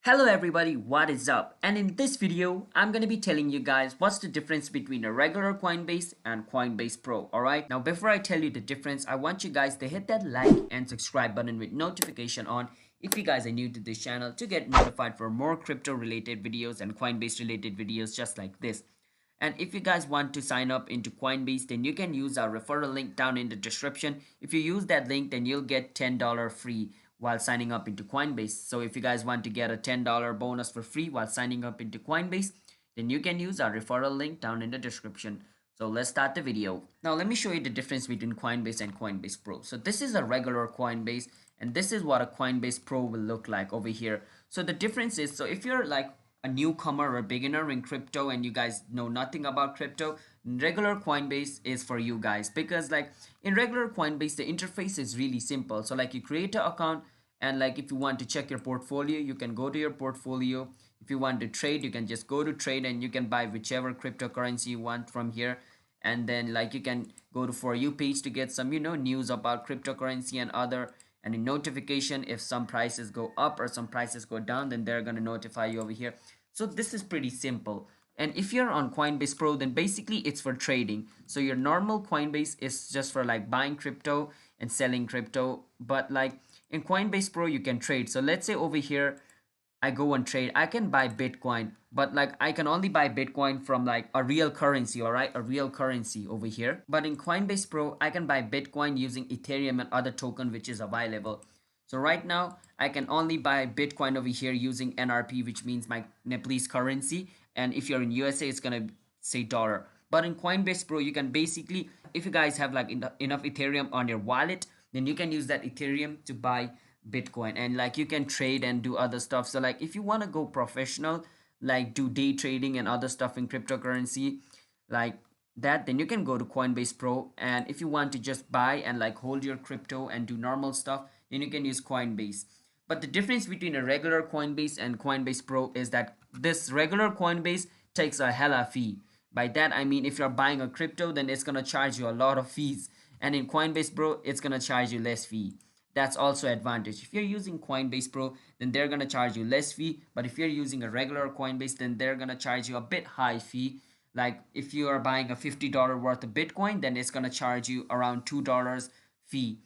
Hello everybody, what is up? And in this video, I'm going to be telling you guys what's the difference between a regular Coinbase and Coinbase Pro, alright? Now before I tell you the difference, I want you guys to hit that like and subscribe button with notification on if you guys are new to this channel to get notified for more crypto related videos and Coinbase related videos just like this. And if you guys want to sign up into Coinbase, then you can use our referral link down in the description. If you use that link, then you'll get $10 free while signing up into Coinbase. So if you guys want to get a $10 bonus for free while signing up into Coinbase, then you can use our referral link down in the description. So let's start the video. Now let me show you the difference between Coinbase and Coinbase Pro. So this is a regular Coinbase and this is what a Coinbase Pro will look like over here. So the difference is, so if you're like a newcomer or beginner in crypto and you guys know nothing about crypto, regular Coinbase is for you guys, because like in regular Coinbase the interface is really simple. So like you create an account, and like if you want to check your portfolio, you can go to your portfolio. If you want to trade, you can just go to trade and you can buy whichever cryptocurrency you want from here. And then like you can go to For You page to get some news about cryptocurrency and other, and in notification, if some prices go up or some prices go down, then they're going to notify you over here. So this is pretty simple. And if you're on Coinbase Pro, then basically it's for trading. So your normal Coinbase is just for like buying crypto and selling crypto. But like in Coinbase Pro, you can trade. So let's say over here, I go and trade. I can buy Bitcoin, but like I can only buy Bitcoin from like a real currency, all right? A real currency over here. But in Coinbase Pro, I can buy Bitcoin using Ethereum and other token which is available. So right now, I can only buy Bitcoin over here using NRP, which means my Nepalese currency. And if you're in USA, it's gonna say dollar. But in Coinbase Pro, you can basically, if you guys have like enough Ethereum on your wallet, then you can use that Ethereum to buy Bitcoin, and like you can trade and do other stuff. So like if you want to go professional, like do day trading and other stuff in cryptocurrency like that, then you can go to Coinbase Pro. And if you want to just buy and like hold your crypto and do normal stuff, then you can use Coinbase. But the difference between a regular Coinbase and Coinbase Pro is that this regular Coinbase takes a hella fee. By that I mean if you're buying a crypto, then it's gonna charge you a lot of fees, and in Coinbase Pro it's gonna charge you less fee. That's also advantage. If you're using Coinbase Pro, then they're gonna charge you less fee. But if you're using a regular Coinbase, then they're gonna charge you a bit high fee. Like if you are buying a $50 worth of Bitcoin, then it's gonna charge you around $2 fee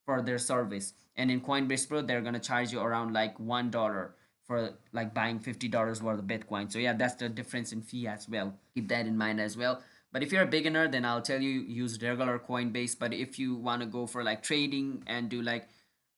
for their service. And in Coinbase Pro, they're gonna charge you around like $1 for like buying $50 worth of Bitcoin. So yeah, that's the difference in fee as well. Keep that in mind as well. But if you're a beginner, then I'll tell you use regular Coinbase. But if you want to go for like trading and do like,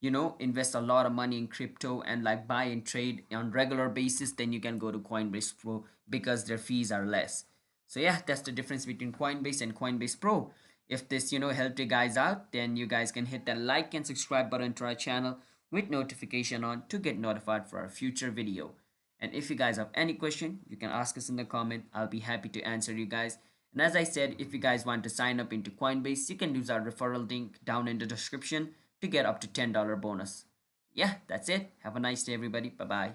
invest a lot of money in crypto and like buy and trade on regular basis, then you can go to Coinbase Pro because their fees are less. So yeah, that's the difference between Coinbase and Coinbase Pro. If this, helped you guys out, then you guys can hit that like and subscribe button to our channel with notification on to get notified for our future video. And if you guys have any question, you can ask us in the comment. I'll be happy to answer you guys. And as I said, if you guys want to sign up into Coinbase, you can use our referral link down in the description to get up to $10 bonus. Yeah, that's it. Have a nice day, everybody. Bye bye.